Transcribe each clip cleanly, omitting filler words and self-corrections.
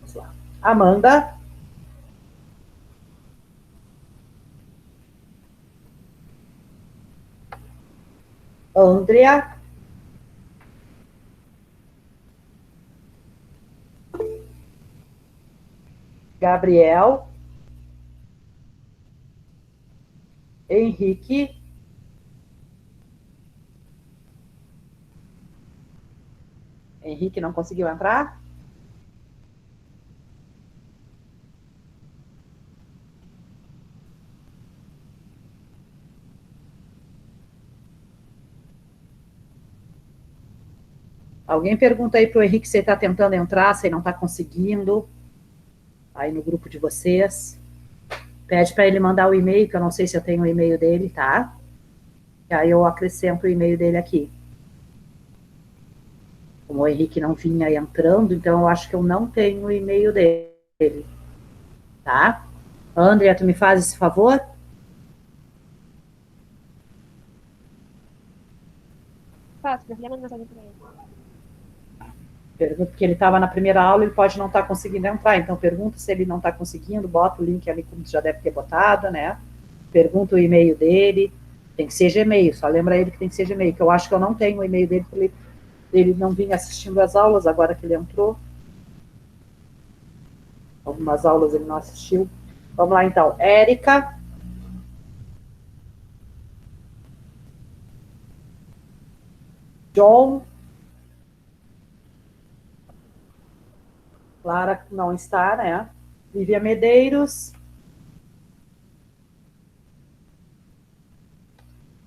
Vamos lá. Amanda. Andrea. Gabriel. Henrique. Henrique não conseguiu entrar? Alguém pergunta aí para o Henrique se ele está tentando entrar, se ele não está conseguindo. Aí no grupo de vocês. Pede para ele mandar o e-mail, que eu não sei se eu tenho o e-mail dele, tá? E aí eu acrescento o e-mail dele aqui. Como o Henrique não vinha entrando, então eu acho que eu não tenho o e-mail dele, tá? Andrea, tu me faz esse favor? Faço, eu já mando mensagem pra ele. Pergunta, porque ele estava na primeira aula, ele pode não estar conseguindo entrar, então pergunta se ele não está conseguindo, bota o link ali como já deve ter botado, né? Pergunta o e-mail dele, tem que ser Gmail, só lembra ele que tem que ser Gmail, que eu acho que eu não tenho o e-mail dele, porque ele não vinha assistindo as aulas, agora que ele entrou. Algumas aulas ele não assistiu. Vamos lá então, Érica. John. Clara não está, né? Lívia Medeiros.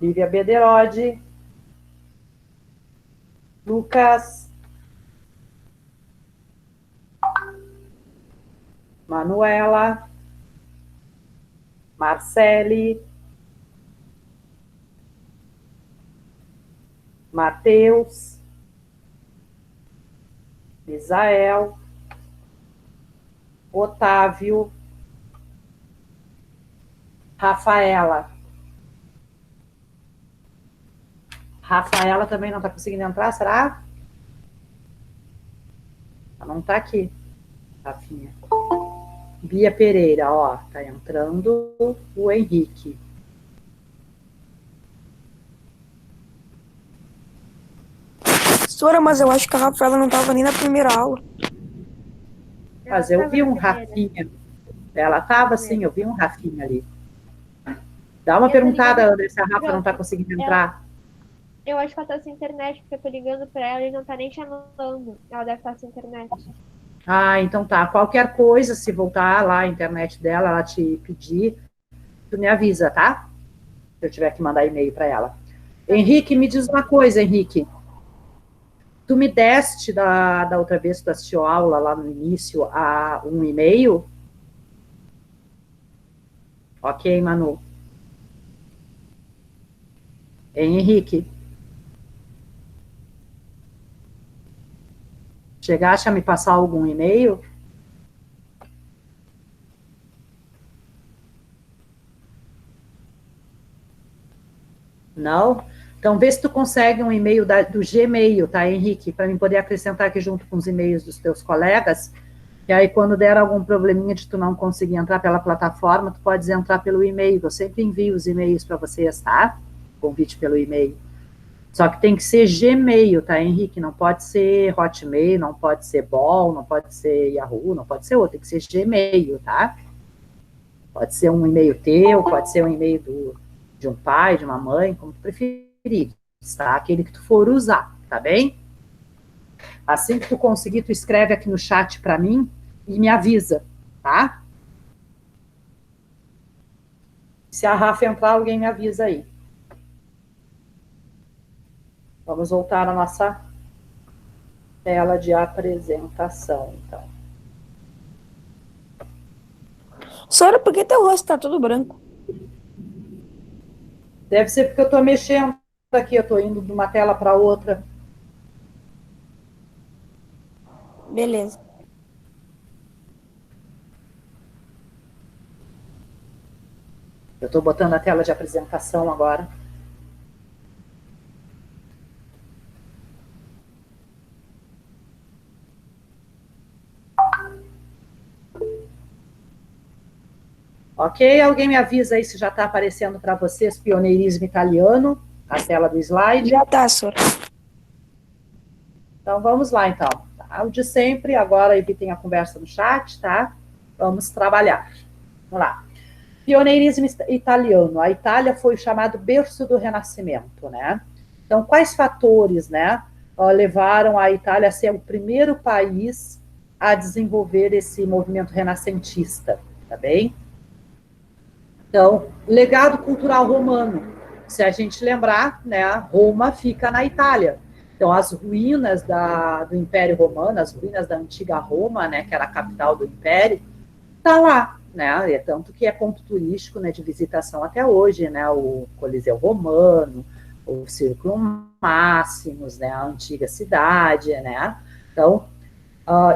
Lívia Bederode. Lucas. Manuela. Marcele. Mateus. Misael. Otávio. Rafaela. Rafaela também não está conseguindo entrar, será? Ela não está aqui, Rafinha. Bia Pereira, ó, tá entrando o Henrique. Professora, mas eu acho que a Rafaela não estava nem na primeira aula. Mas eu vi um Rafinha. Ela estava sim, eu vi um Rafinha ali. Dá uma perguntada, André, se a Rafa não está conseguindo entrar. Eu acho que ela tá sem internet, porque eu tô ligando pra ela e não tá nem chamando. Ela deve estar sem internet. Ah, então tá. Qualquer coisa, se voltar lá a internet dela, ela te pedir, tu me avisa, tá? Se eu tiver que mandar e-mail para ela. Henrique, me diz uma coisa, Henrique. Tu me deste da outra vez que tu assistiu a aula lá no início um e-mail? Ok, Manu. Henrique, chegaste a me passar algum e-mail? Não? Então, vê se tu consegue um e-mail do Gmail, tá, Henrique? Para mim poder acrescentar aqui junto com os e-mails dos teus colegas. E aí, quando der algum probleminha de tu não conseguir entrar pela plataforma, tu podes entrar pelo e-mail. Eu sempre envio os e-mails para vocês, tá? Convite pelo e-mail. Só que tem que ser Gmail, tá, Henrique? Não pode ser Hotmail, não pode ser Ball, não pode ser Yahoo, não pode ser outro, tem que ser Gmail, tá? Pode ser um e-mail teu, pode ser um e-mail de um pai, de uma mãe, como tu preferir, tá? Aquele que tu for usar, tá bem? Assim que tu conseguir, tu escreve aqui no chat para mim e me avisa, tá? Se a Rafa entrar, alguém me avisa aí. Vamos voltar à nossa tela de apresentação, então. Professora, por que teu rosto tá todo branco? Deve ser porque eu estou mexendo aqui, eu estou indo de uma tela para outra. Beleza. Eu estou botando a tela de apresentação agora. Ok? Alguém me avisa aí se já está aparecendo para vocês pioneirismo italiano, a tela do slide. Já tá, Sora. Então, vamos lá, então. Tá? O de sempre, agora evitem a conversa no chat, tá? Vamos trabalhar. Vamos lá. Pioneirismo italiano. A Itália foi o chamado berço do Renascimento, né? Então, quais fatores, né, levaram a Itália a ser o primeiro país a desenvolver esse movimento renascentista, tá bem? Então, legado cultural romano. Se a gente lembrar, né, Roma fica na Itália. Então, as ruínas do Império Romano, as ruínas da antiga Roma, né, que era a capital do Império, está lá, né? É tanto que é ponto turístico, né, de visitação até hoje, né? O Coliseu Romano, o Círculo Máximos, né? A antiga cidade, né? Então,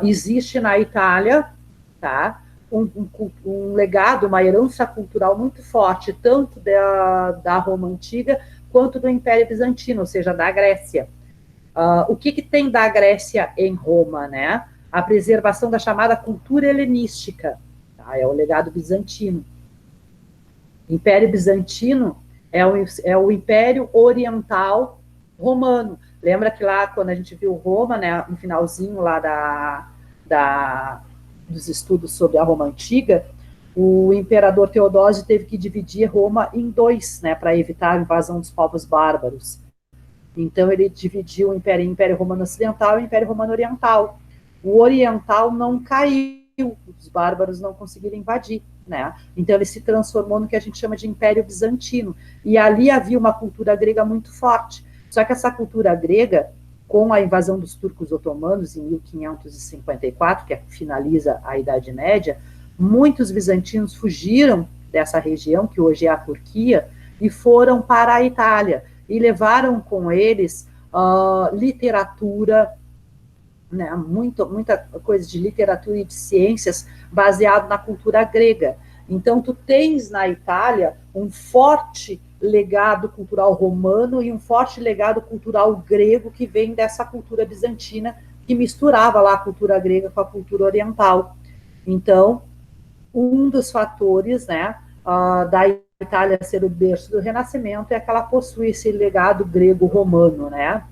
existe na Itália, tá? Um legado, uma herança cultural muito forte, tanto da Roma antiga quanto do Império Bizantino, ou seja, da Grécia. O que tem da Grécia em Roma, né? A preservação da chamada cultura helenística, tá? É o legado bizantino. Império Bizantino é o Império Oriental Romano. Lembra que lá, quando a gente viu Roma, né, no finalzinho lá dos estudos sobre a Roma Antiga, o imperador Teodósio teve que dividir Roma em dois, né, para evitar a invasão dos povos bárbaros. Então, ele dividiu o Império Romano Ocidental e o Império Romano Oriental. O Oriental não caiu, os bárbaros não conseguiram invadir, né? Então, ele se transformou no que a gente chama de Império Bizantino. E ali havia uma cultura grega muito forte. Só que essa cultura grega, com a invasão dos turcos otomanos em 1554, que finaliza a Idade Média, muitos bizantinos fugiram dessa região, que hoje é a Turquia, e foram para a Itália. E levaram com eles literatura, né, muita coisa de literatura e de ciências baseado na cultura grega. Então, tu tens na Itália um forte legado cultural romano e um forte legado cultural grego que vem dessa cultura bizantina, que misturava lá a cultura grega com a cultura oriental. Então, um dos fatores, né, da Itália ser o berço do Renascimento é que ela possui esse legado grego-romano, né?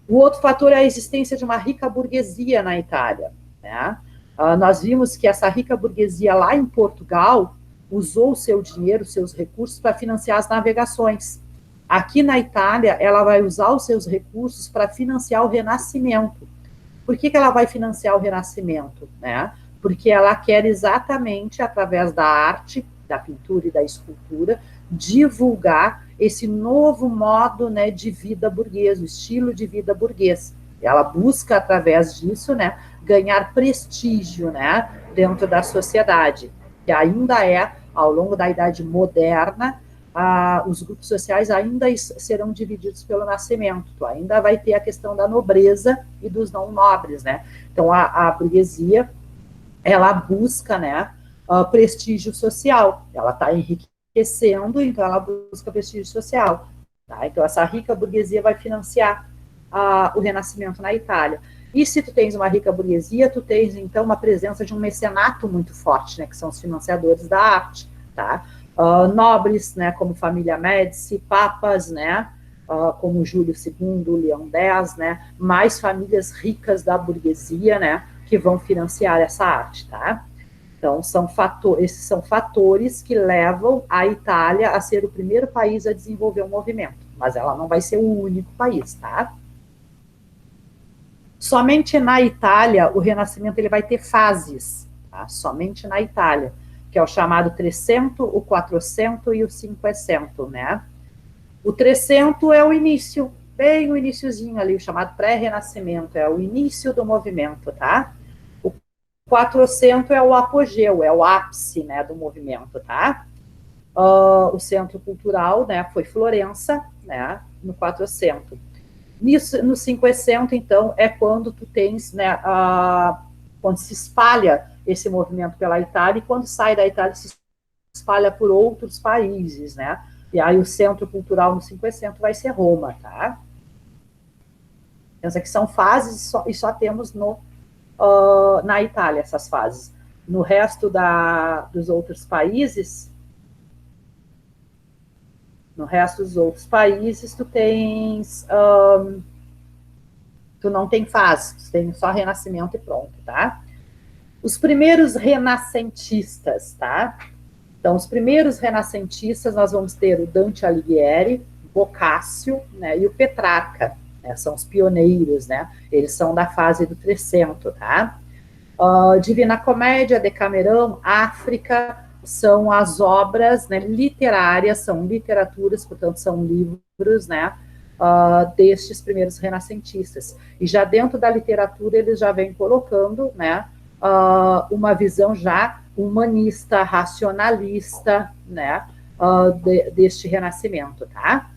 O outro fator é a existência de uma rica burguesia na Itália, né? Nós vimos que essa rica burguesia lá em Portugal usou o seu dinheiro, seus recursos para financiar as navegações. Aqui na Itália, ela vai usar os seus recursos para financiar o Renascimento. Por que ela vai financiar o Renascimento, né? Porque ela quer exatamente, através da arte, da pintura e da escultura, divulgar esse novo modo, né, de vida burguês, o estilo de vida burguês. Ela busca, através disso, né, ganhar prestígio, né, dentro da sociedade, que ainda é, ao longo da Idade Moderna, os grupos sociais ainda serão divididos pelo nascimento. Tu ainda vai ter a questão da nobreza e dos não nobres, né? Então, a burguesia, ela busca, né, prestígio social, ela está enriquecendo, então ela busca prestígio social. Tá? Então, essa rica burguesia vai financiar o Renascimento na Itália. E se tu tens uma rica burguesia, tu tens, então, uma presença de um mecenato muito forte, né, que são os financiadores da arte, tá? Nobres, né, como família Médici, papas, né, como Júlio II, Leão X, né, mais famílias ricas da burguesia, né, que vão financiar essa arte, tá? Então, esses são fatores que levam a Itália a ser o primeiro país a desenvolver um movimento, mas ela não vai ser o único país, tá? Somente na Itália, o Renascimento ele vai ter fases, tá? Somente na Itália, que é o chamado Trecento, o Quatrocento e o Cinquecento, né? O Trecento é o início, bem o iniciozinho ali, o chamado pré-renascimento, é o início do movimento, tá? O Quatrocento é o apogeu, é o ápice, né, do movimento, tá? O centro cultural, né, foi Florença, né, no Quatrocento. No Cinquecento, então, é quando tu tens, né, quando se espalha esse movimento pela Itália, e quando sai da Itália se espalha por outros países, né? E aí o centro cultural no Cinquecento vai ser Roma, tá? Essas aqui são fases e só temos na Itália essas fases. No resto dos outros países, tu não tem fases, tu tem só renascimento e pronto, tá? Os primeiros renascentistas, tá? Então, os primeiros renascentistas, nós vamos ter o Dante Alighieri, Boccaccio, né, e o Petrarca, né, são os pioneiros, né? Eles são da fase do Trecento, tá? Divina Comédia, Decamerão, África, são as obras, né, literárias, são literaturas, portanto, são livros, né, destes primeiros renascentistas. E já dentro da literatura, eles já vêm colocando, né, uma visão já humanista, racionalista, né, deste renascimento, tá?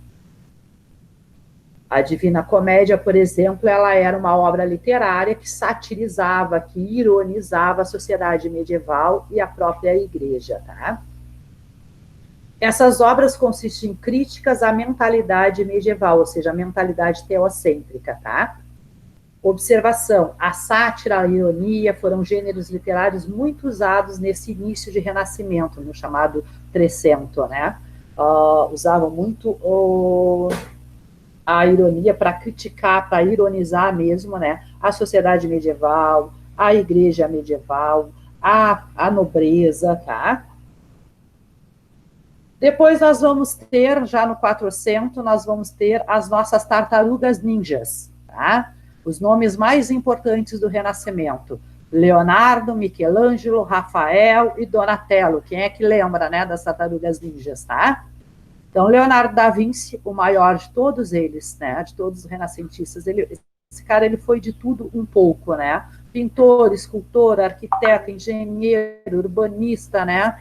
A Divina Comédia, por exemplo, ela era uma obra literária que satirizava, que ironizava a sociedade medieval e a própria igreja, tá? Essas obras consistem em críticas à mentalidade medieval, ou seja, a mentalidade teocêntrica, tá? Observação, a sátira, a ironia foram gêneros literários muito usados nesse início de renascimento, no chamado Trecento, né? Usavam muito a ironia para criticar, para ironizar mesmo, né, a sociedade medieval, a igreja medieval, a nobreza, tá? Depois nós vamos ter, já no 400, nós vamos ter as nossas tartarugas ninjas, tá? Os nomes mais importantes do Renascimento: Leonardo, Michelangelo, Rafael e Donatello. Quem é que lembra, né, das tartarugas ninjas, tá? Então, Leonardo da Vinci, o maior de todos eles, né, de todos os renascentistas, esse cara ele foi de tudo um pouco, né? Pintor, escultor, arquiteto, engenheiro, urbanista, né?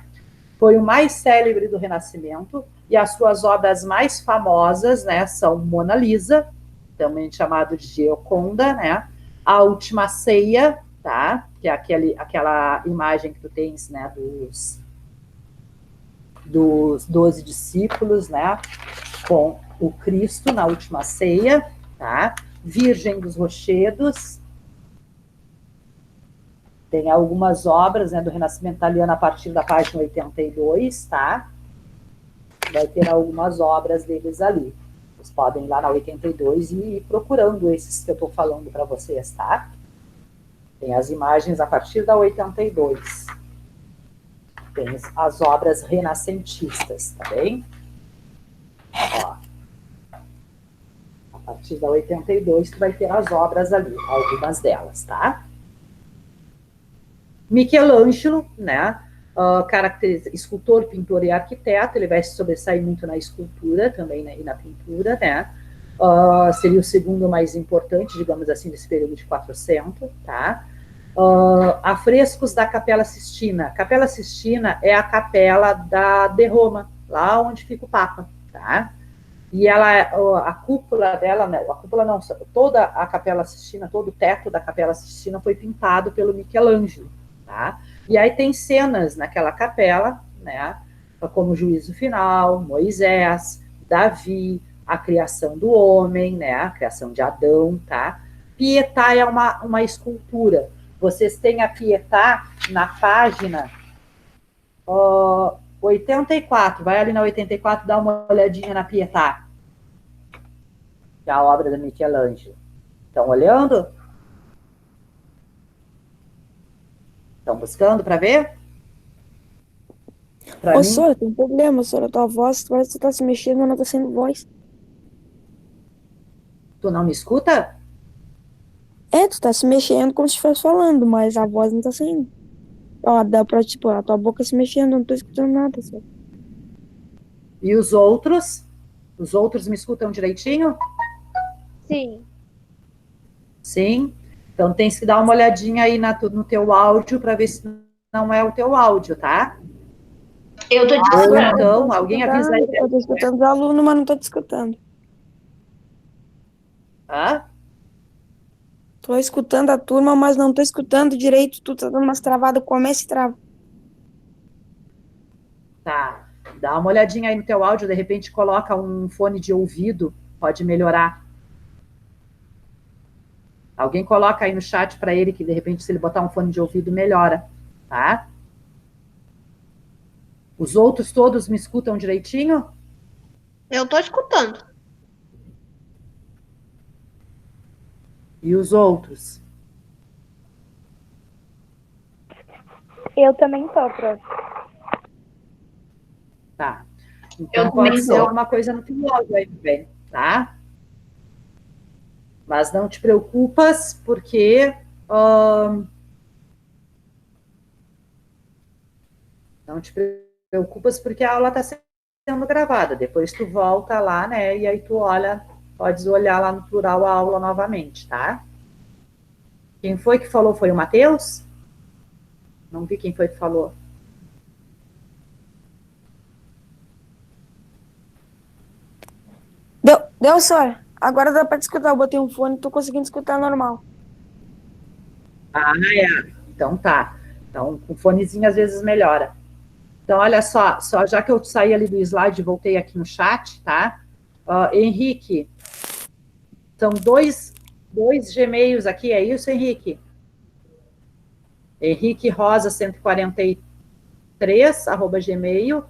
Foi o mais célebre do Renascimento, e as suas obras mais famosas, né, são Mona Lisa, também chamado de Gioconda, né? A Última Ceia, tá? Que é aquela imagem que tu tens, né, dos 12 discípulos, né, com o Cristo na última ceia, tá? Virgem dos Rochedos. Tem algumas obras, né, do Renascimento italiano a partir da página 82, tá? Vai ter algumas obras deles ali. Vocês podem ir lá na 82 e ir procurando esses que eu estou falando para vocês, tá? Tem as imagens a partir da 82. Tem as obras renascentistas, tá bem? Ó. A partir da 82, tu vai ter as obras ali, algumas delas, tá? Michelangelo, né? Escultor, pintor e arquiteto, ele vai se sobressair muito na escultura também, né, e na pintura, né? Seria o segundo mais importante, digamos assim, nesse período de 400, tá? Afrescos da Capela Sistina. Capela Sistina é a capela de Roma, lá onde fica o Papa, tá? E a cúpula dela, né, toda a Capela Sistina, todo o teto da Capela Sistina foi pintado pelo Michelangelo, tá? E aí tem cenas naquela capela, né, como o juízo final, Moisés, Davi, a criação do homem, né, a criação de Adão, tá? Pietà é uma escultura. Vocês têm a Pietà na página 84. Vai ali na 84, dá uma olhadinha na Pietà. Que é a obra do Michelangelo. Estão olhando? Estão buscando para ver? Ô, Sora, tem um problema, Sora. Tua voz parece que tu tá se mexendo, mas não tá sendo voz. Tu não me escuta? Tu tá se mexendo como se estivesse falando, mas a voz não tá saindo. Ó, dá pra, tipo, a tua boca se mexendo, eu não tô escutando nada, Sora. E os outros? Os outros me escutam direitinho? Sim. Sim? Então tem que dar uma olhadinha aí no teu áudio para ver se não é o teu áudio, tá? Eu tô te Ou escutando. então, alguém avisa aí. Eu tô escutando os alunos, mas não tô te escutando. Hã? Tô escutando a turma, mas não tô escutando direito. Tu tá dando umas travadas, começa e trava. Tá. Dá uma olhadinha aí no teu áudio, de repente coloca um fone de ouvido, pode melhorar. Alguém coloca aí no chat para ele que, de repente, se ele botar um fone de ouvido, melhora, tá? Os outros todos me escutam direitinho? Eu tô escutando. E os outros? Eu também tô, prof. Tá. Então Eu pode também ser tô. alguma coisa no teu áudio aí também, tá? Mas não te preocupas, porque... não te preocupas, porque a aula está sendo gravada. Depois tu volta lá, né? E aí tu olha, podes olhar lá no plural a aula novamente, tá? Quem foi que falou? Foi o Matheus? Não vi quem foi que falou. Deu, Sora. Agora dá pra te escutar. Eu botei um fone e tô conseguindo escutar normal. Ah, é. Então tá. Então, com fonezinho às vezes melhora. Então, olha só, já que eu saí ali do slide e voltei aqui no chat, tá? Henrique, são dois Gmails aqui, é isso, Henrique? Henrique Rosa 143, arroba Gmail,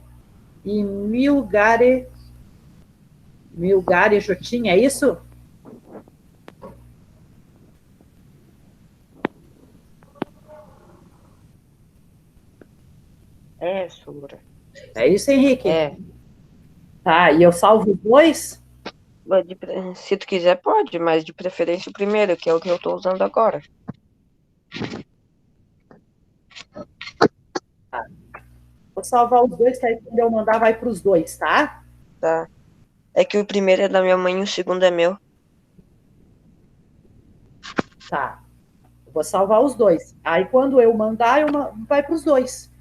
e Milgare Jotinha, é isso? É, Sora. É isso, Henrique? É. Tá, e eu salvo os dois? Se tu quiser, pode, mas de preferência o primeiro, que é o que eu tô usando agora. Tá. Vou salvar os dois, que aí quando eu mandar vai para os dois, tá? Tá. É que o primeiro é da minha mãe e o segundo é meu. Tá. Vou salvar os dois. Aí quando eu mandar, vai para os dois.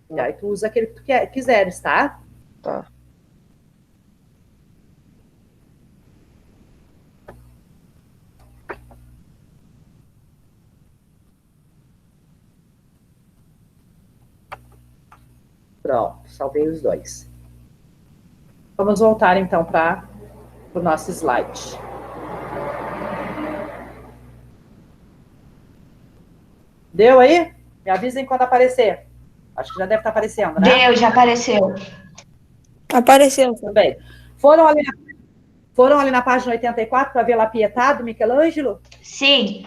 E aí tu usa aquele que tu quiseres, tá? Tá. Pronto, salvei os dois. Vamos voltar então para o nosso slide. Deu aí? Me avisem quando aparecer. Acho que já deve estar aparecendo, né? Deu, já apareceu. Apareceu. Tudo bem. Foram ali na página 84 para ver La Pietà, do Michelangelo? Sim.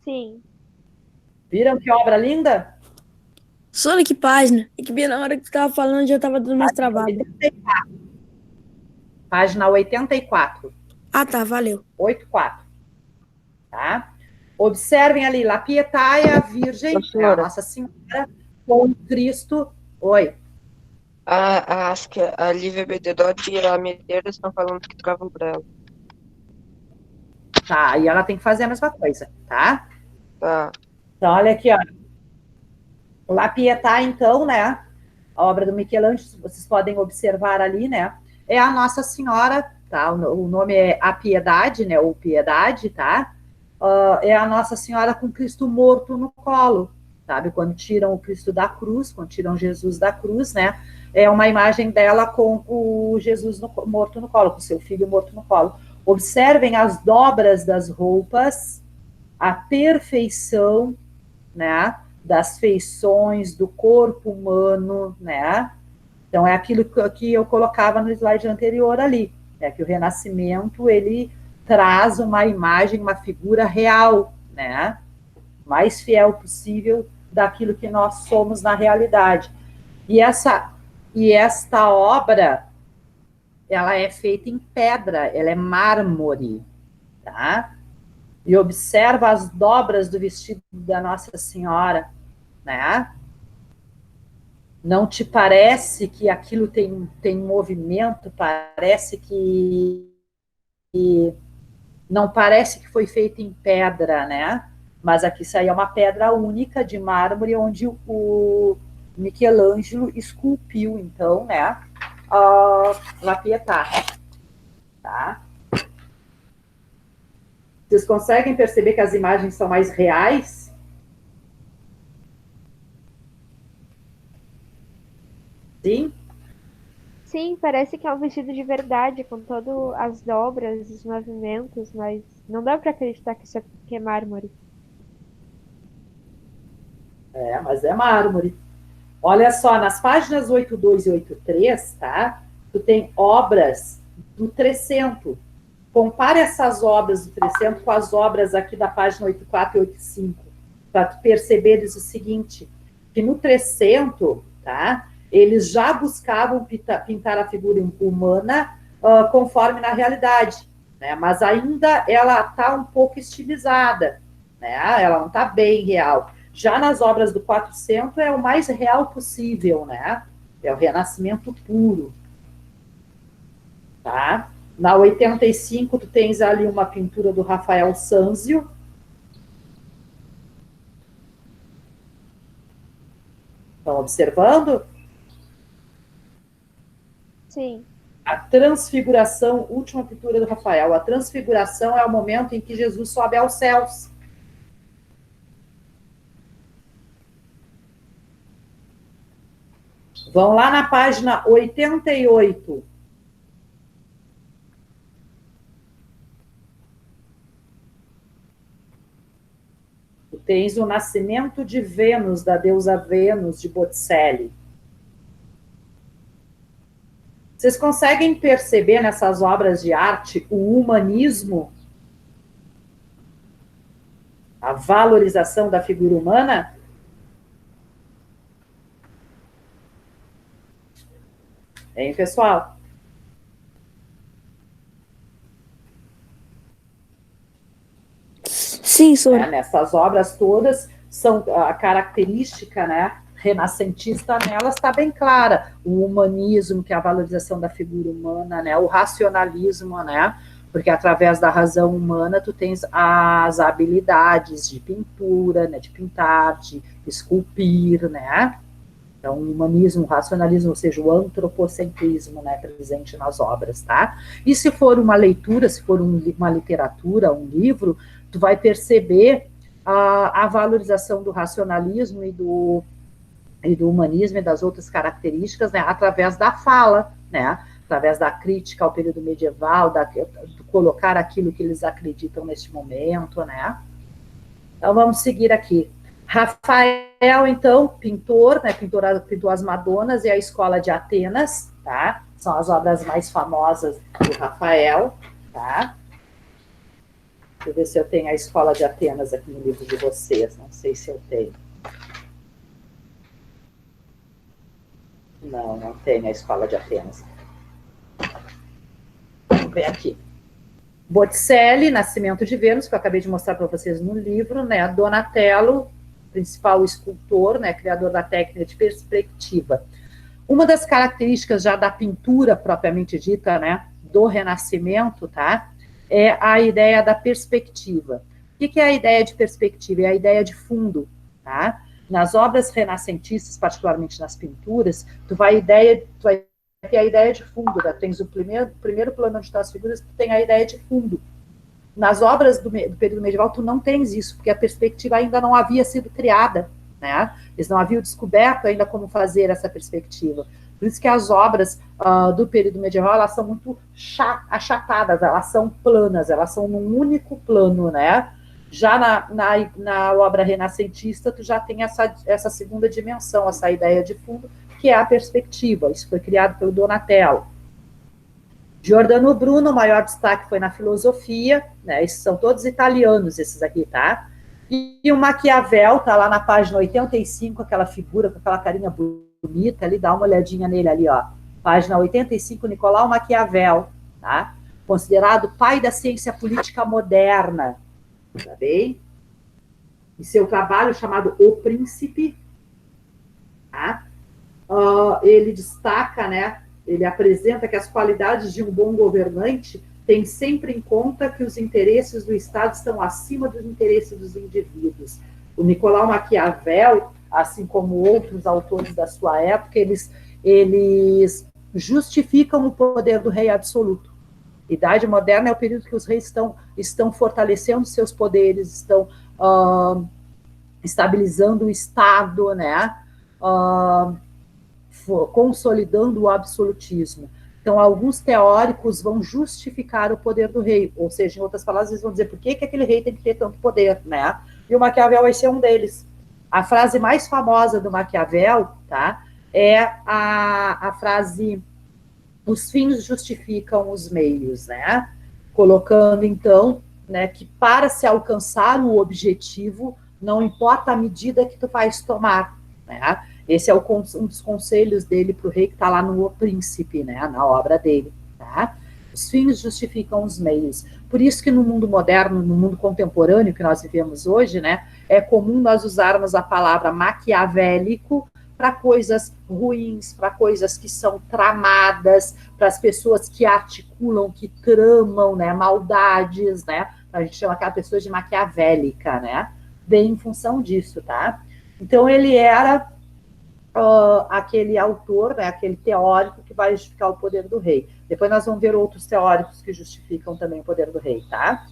Sim. Viram que obra linda? Sora, que página. É que bem na hora que tu tava falando já tava dando mais travado. Página 84. Ah, tá, valeu. 84. Tá? Observem ali, La Pietà é a Virgem, é a Nossa Senhora, com Cristo. Oi. Acho que a Lívia Bededotti e a Medeiros estão falando que travou pra ela. Tá, e ela tem que fazer a mesma coisa, tá? Tá. Então, olha aqui, ó. La Pietà, então, né? A obra do Michelangelo, vocês podem observar ali, né? É a Nossa Senhora, tá? O nome é A Piedade, né? Ou Piedade, tá? É a Nossa Senhora com Cristo morto no colo, sabe? Quando tiram o Cristo da cruz, quando tiram Jesus da cruz, né? É uma imagem dela com o Jesus morto no colo, com seu filho morto no colo. Observem as dobras das roupas, a perfeição, né? Das feições do corpo humano, né? Então é aquilo que eu colocava no slide anterior ali, é que o Renascimento ele traz uma imagem, uma figura real, né? Mais fiel possível daquilo que nós somos na realidade. E esta obra, ela é feita em pedra, ela é mármore, tá? E observa as dobras do vestido da Nossa Senhora, né? Não te parece que aquilo tem movimento? Parece que não parece que foi feito em pedra, né? Mas aqui isso aí é uma pedra única de mármore, onde o Michelangelo esculpiu, então, né? A La Pietà, tá? Vocês conseguem perceber que as imagens são mais reais? Sim, parece que é um vestido de verdade, com todas as dobras, os movimentos, mas não dá pra acreditar que isso aqui é mármore. É, mas é mármore. Olha só, nas páginas 82 e 83, tá? Tu tem obras do Trecento. Compare essas obras do Trecento com as obras aqui da página 84 e 85, para tu perceberes o seguinte, que no Trecento, tá? Eles já buscavam pintar a figura humana conforme na realidade, né? Mas ainda ela está um pouco estilizada, né? Ela não está bem real. Já nas obras do 400 é o mais real possível, né? É o Renascimento puro, tá? Na 85 tu tens ali uma pintura do Rafael Sanzio. Estão observando? Sim. A transfiguração, última pintura do Rafael. A transfiguração é o momento em que Jesus sobe aos céus. Vão lá na página 88. Tu tens o nascimento de Vênus, da deusa Vênus, de Botticelli. Vocês conseguem perceber nessas obras de arte o humanismo, a valorização da figura humana? Hein, pessoal? Sim, senhor. Nessas obras todas, são a característica, né, renascentista nelas está bem clara. O humanismo, que é a valorização da figura humana, né, o racionalismo, né, porque através da razão humana tu tens as habilidades de pintura, né, de pintar, de esculpir, né. Então, o humanismo, o racionalismo, ou seja, o antropocentrismo, né, presente nas obras, tá? E se for uma leitura, se for uma literatura, um livro, tu vai perceber a valorização do racionalismo e do humanismo e das outras características, né, através da fala, né, através da crítica ao período medieval, de colocar aquilo que eles acreditam neste momento, né. Então, vamos seguir aqui. Rafael, então, pintor, né, pintou as Madonas e a Escola de Atenas, tá? São as obras mais famosas do Rafael, tá? Deixa eu ver se eu tenho a Escola de Atenas aqui no livro de vocês, não sei se eu tenho. Não, não tenho a Escola de Atenas. Vamos ver aqui. Botticelli, Nascimento de Vênus, que eu acabei de mostrar para vocês no livro, né? Donatello, principal escultor, né, criador da técnica de perspectiva. Uma das características já da pintura propriamente dita, né, do Renascimento, tá, é a ideia da perspectiva. O que é a ideia de perspectiva? É a ideia de fundo, tá? Nas obras renascentistas, particularmente nas pinturas, tu vai ter a ideia de fundo, né? Tens o primeiro plano onde estão as figuras, tu tem a ideia de fundo. Nas obras do período medieval, tu não tens isso, porque a perspectiva ainda não havia sido criada, né? Eles não haviam descoberto ainda como fazer essa perspectiva. Por isso que as obras do período medieval, elas são muito achatadas, elas são planas, elas são num único plano, né? Já na obra renascentista, tu já tem essa segunda dimensão, essa ideia de fundo, que é a perspectiva. Isso foi criado pelo Donatello. Giordano Bruno, o maior destaque foi na filosofia, né? Esses são todos italianos, esses aqui, tá? E o Maquiavel, tá lá na página 85, aquela figura com aquela carinha bonita ali, dá uma olhadinha nele ali, ó. Página 85, Nicolau Maquiavel, tá? Considerado pai da ciência política moderna, tá bem? E seu trabalho chamado O Príncipe, tá? Ele destaca, né? Ele apresenta que as qualidades de um bom governante têm sempre em conta que os interesses do Estado estão acima dos interesses dos indivíduos. O Nicolau Maquiavel, assim como outros autores da sua época, eles justificam o poder do rei absoluto. Idade moderna é o período que os reis estão fortalecendo seus poderes, estão estabilizando o Estado, né? consolidando o absolutismo. Então, alguns teóricos vão justificar o poder do rei, ou seja, em outras palavras, eles vão dizer por que aquele rei tem que ter tanto poder, né? E o Maquiavel vai ser um deles. A frase mais famosa do Maquiavel, tá, é a frase: os fins justificam os meios, né? Colocando, então, né, que para se alcançar o objetivo, não importa a medida que tu vais tomar, né? Esse é um dos conselhos dele para o rei, que está lá no O Príncipe, né, na obra dele, tá? Os fins justificam os meios. Por isso que no mundo moderno, no mundo contemporâneo que nós vivemos hoje, né, é comum nós usarmos a palavra maquiavélico para coisas ruins, para coisas que são tramadas, para as pessoas que articulam, que tramam, né, maldades, né? A gente chama aquela pessoa de maquiavélica, né? Bem em função disso, tá? Então, ele era aquele autor, né, aquele teórico que vai justificar o poder do rei. Depois nós vamos ver outros teóricos que justificam também o poder do rei, tá?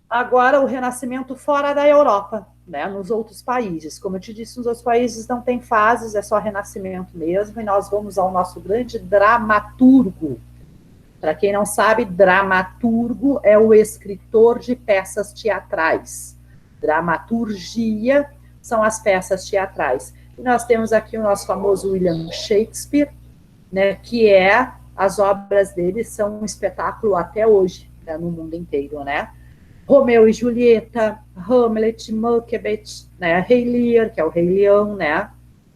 Agora, o Renascimento fora da Europa, né, nos outros países. Como eu te disse, nos outros países não tem fases, é só Renascimento mesmo, e nós vamos ao nosso grande dramaturgo. Para quem não sabe, dramaturgo é o escritor de peças teatrais. Dramaturgia são as peças teatrais. E nós temos aqui o nosso famoso William Shakespeare, né, que as obras dele são um espetáculo até hoje, né, no mundo inteiro, né? Romeu e Julieta, Hamlet, Macbeth, né, Rei Lear, que é o Rei Leão, né?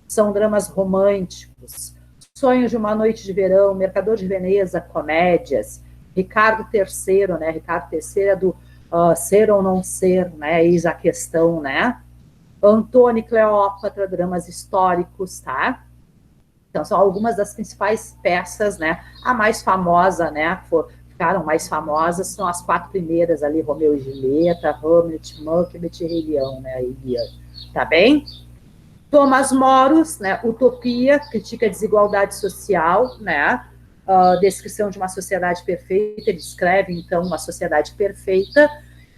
São dramas românticos. Sonhos de uma Noite de Verão, Mercador de Veneza, comédias. Ricardo III, né? Ricardo III é do Ser ou Não Ser, né? Eis a questão, né? Antônio e Cleópatra, dramas históricos, tá? Então, são algumas das principais peças, né? A mais famosa, né? Ficaram mais famosas, são as 4 primeiras ali, Romeu e Julieta, Hamlet, Macbeth e Rei Leão, né? Tá bem? Thomas Moros, né? Utopia, critica a desigualdade social, né? Descrição de uma sociedade perfeita, ele descreve, então, uma sociedade perfeita,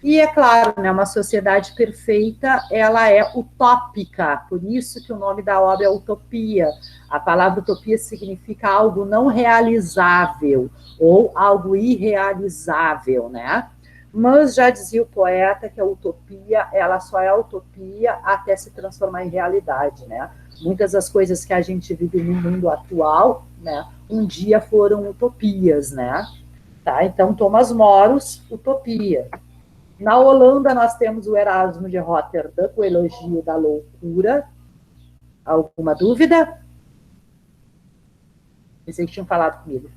e é claro, né, uma sociedade perfeita, ela é utópica, por isso que o nome da obra é Utopia. A palavra utopia significa algo não realizável, ou algo irrealizável, né? Mas já dizia o poeta que a utopia, ela só é utopia até se transformar em realidade, né? Muitas das coisas que a gente vive no mundo atual, né, um dia foram utopias, né? Tá? Então, Thomas Moros, Utopia. Na Holanda, nós temos o Erasmo de Rotterdam, o Elogio da Loucura. Alguma dúvida? Pensei que tinham falado comigo.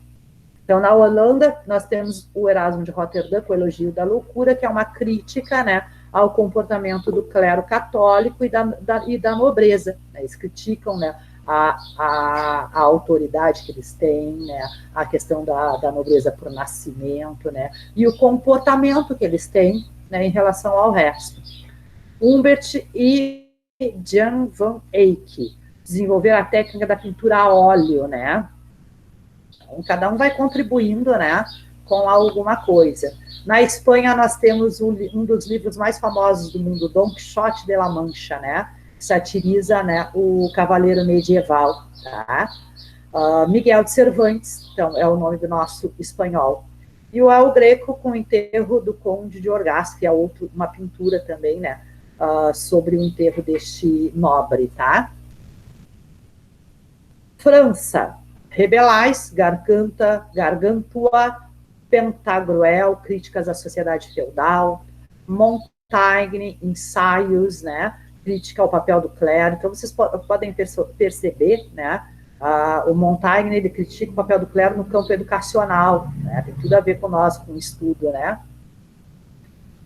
Então, na Holanda, nós temos o Erasmo de Rotterdam, com o Elogio da Loucura, que é uma crítica, né, ao comportamento do clero católico e da nobreza. Né? Eles criticam, né, a autoridade que eles têm, né, a questão da nobreza por nascimento, né, e o comportamento que eles têm, né, em relação ao resto. Humbert e Jan van Eyck desenvolveram a técnica da pintura a óleo, né? Então, cada um vai contribuindo, né, com alguma coisa. Na Espanha, nós temos um dos livros mais famosos do mundo, Dom Quixote de la Mancha, né, que satiriza, né, o cavaleiro medieval, tá? Miguel de Cervantes, então, é o nome do nosso espanhol. E o El Greco, com o enterro do Conde de Orgaz, que é uma pintura também, né, sobre o enterro deste nobre, tá? França, Rebelais, Gargantua, Pantagruel, Críticas à Sociedade Feudal, Montaigne, Ensaios, né, crítica ao papel do clero. Então, vocês podem perceber, né, o Montaigne, ele critica o papel do clero no campo educacional, né, tem tudo a ver com nós, com o estudo, né.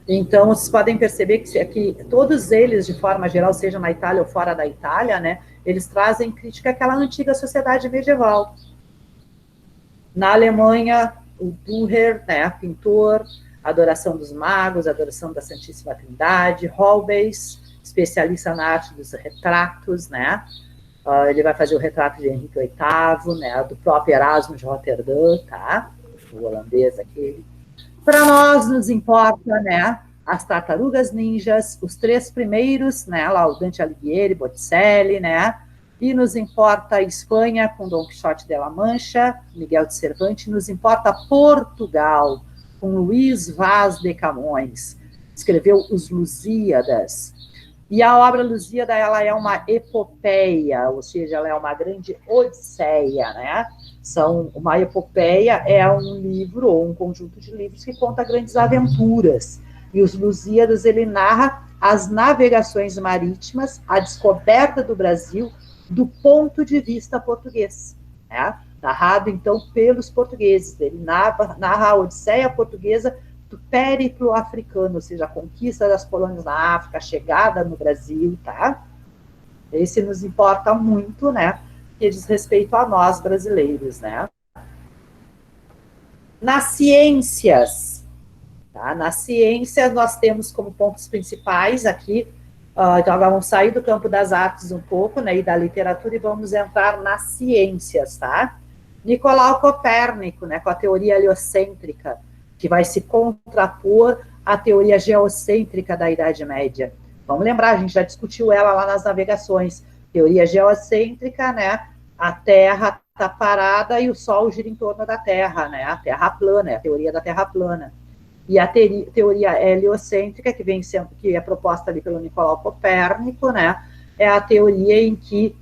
Então, vocês podem perceber que todos eles, de forma geral, seja na Itália ou fora da Itália, né, eles trazem crítica àquela antiga sociedade medieval. Na Alemanha, o Dürer, né, pintor, Adoração dos Magos, Adoração da Santíssima Trindade, Holbein, especialista na arte dos retratos, né, ele vai fazer o retrato de Henrique VIII, né, do próprio Erasmo de Rotterdam, tá, o holandês aquele. Para nós nos importa, né, as Tartarugas Ninjas, os três primeiros, né, lá o Dante Alighieri, Botticelli, né, e nos importa a Espanha com Dom Quixote de la Mancha, Miguel de Cervantes, nos importa Portugal com Luís Vaz de Camões, escreveu os Lusíadas. E a obra Lusíada, ela é uma epopeia, ou seja, ela é uma grande odisseia, né? Uma epopeia é um livro ou um conjunto de livros que conta grandes aventuras. E os Lusíadas, ele narra as navegações marítimas, a descoberta do Brasil do ponto de vista português, né? Narrado, então, pelos portugueses. Ele narra a odisseia portuguesa do périplo africano, ou seja, a conquista das colônias na África, a chegada no Brasil, tá? Esse nos importa muito, né? Que diz respeito a nós brasileiros, né? Nas ciências, tá? Nas ciências nós temos como pontos principais aqui, então agora vamos sair do campo das artes um pouco, né? E da literatura e vamos entrar nas ciências, tá? Nicolau Copérnico, né? Com a teoria heliocêntrica, que vai se contrapor à teoria geocêntrica da Idade Média. Vamos lembrar, a gente já discutiu ela lá nas navegações. Teoria geocêntrica, né? A Terra está parada e o Sol gira em torno da Terra, né? A Terra plana, é a teoria da Terra plana. E a teoria heliocêntrica, que é proposta ali pelo Nicolau Copérnico, né? É a teoria em que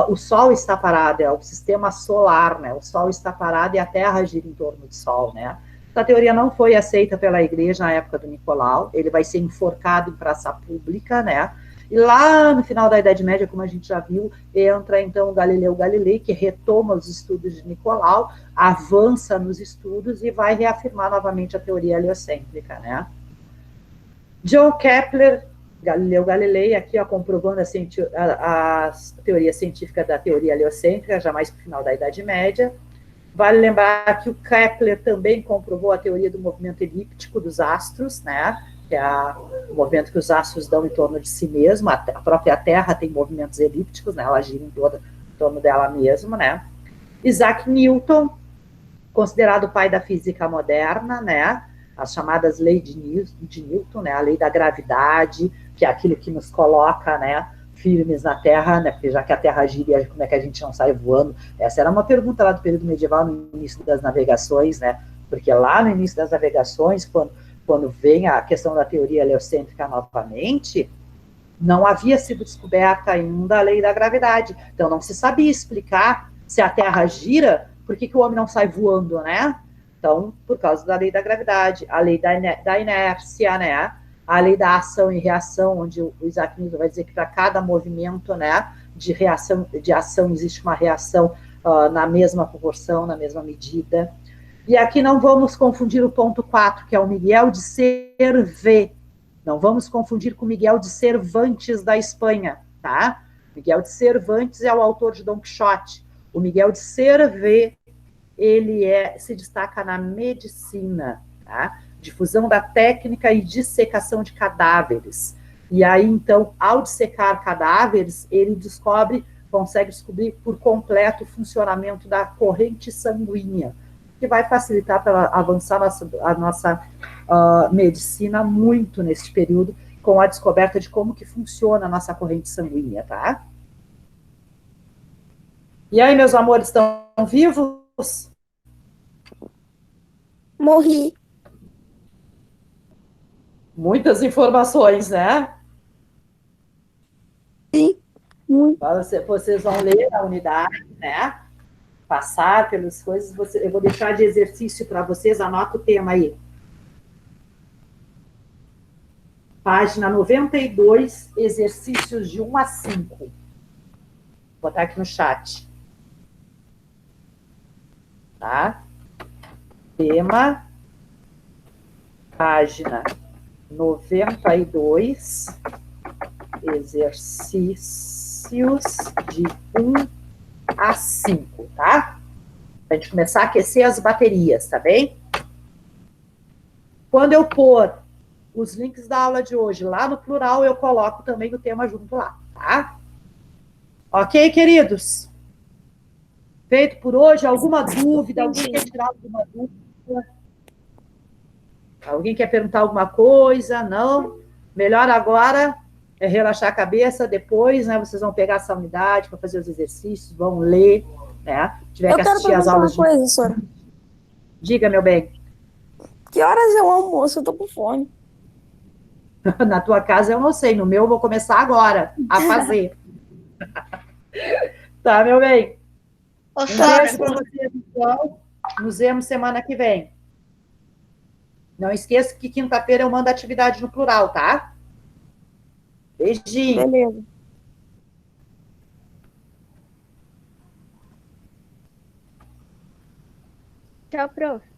o Sol está parado, é o sistema solar, né? O Sol está parado e a Terra gira em torno do Sol, né? Essa teoria não foi aceita pela Igreja na época do Nicolau, ele vai ser enforcado em praça pública, né? E lá no final da Idade Média, como a gente já viu, entra então Galileu Galilei, que retoma os estudos de Nicolau, avança nos estudos e vai reafirmar novamente a teoria heliocêntrica, né? John Kepler, Galileu Galilei, aqui ó, comprovando a teoria científica da teoria heliocêntrica, já mais para o final da Idade Média. Vale lembrar que o Kepler também comprovou a teoria do movimento elíptico dos astros, né? Que é o movimento que os astros dão em torno de si mesmo. A própria Terra tem movimentos elípticos, né? Ela gira em torno dela mesma, né? Isaac Newton, considerado o pai da física moderna, né? As chamadas leis de Newton, né? A lei da gravidade, que é aquilo que nos coloca, né? Firmes na Terra, né? Porque já que a Terra gira, como é que a gente não sai voando? Essa era uma pergunta lá do período medieval, no início das navegações, né? Porque lá no início das navegações, quando vem a questão da teoria heliocêntrica novamente, não havia sido descoberta ainda a lei da gravidade. Então, não se sabia explicar se a Terra gira, por que o homem não sai voando, né? Então, por causa da lei da gravidade, a lei da inércia, né? A lei da ação e reação, onde o Isaac Newton vai dizer que para cada movimento, né, de ação existe uma reação na mesma proporção, na mesma medida. E aqui não vamos confundir o ponto 4, que é o Miguel de Cervé. Não vamos confundir com Miguel de Cervantes da Espanha, tá? Miguel de Cervantes é o autor de Dom Quixote. O Miguel de Cervé, ele se destaca na medicina, tá? Difusão da técnica e dissecação de cadáveres. E aí, então, ao dissecar cadáveres, ele consegue descobrir por completo o funcionamento da corrente sanguínea, que vai facilitar para avançar a nossa medicina muito neste período, com a descoberta de como que funciona a nossa corrente sanguínea, tá? E aí, meus amores, estão vivos? Morri. Muitas informações, né? Sim. Muito. Vocês vão ler a unidade, né? Passar pelas coisas. Eu vou deixar de exercício para vocês, anota o tema aí. Página 92, exercícios de 1 a 5. Vou botar aqui no chat. Tá? Tema, página 92, exercícios de 1 a 5, tá? Pra gente começar a aquecer as baterias, tá bem? Quando eu pôr os links da aula de hoje lá no plural, eu coloco também o tema junto lá, tá? Ok, queridos? Feito por hoje, alguma dúvida? Alguém quer tirar alguma dúvida? Alguém quer perguntar alguma coisa? Não? Melhor agora é relaxar a cabeça, depois, né, vocês vão pegar essa unidade para fazer os exercícios, vão ler, né? Tiver Eu que quero assistir as perguntar uma aulas de... coisa, Sora. Diga, meu bem. Que horas é o almoço? Eu tô com fome. Na tua casa eu não sei, no meu eu vou começar agora a fazer. Tá, meu bem? Ô, Um Sora, beijo para vocês, então. Nos vemos semana que vem. Não esqueça que quinta-feira eu mando atividade no plural, tá? Beijinho. Beleza. Tchau, prof.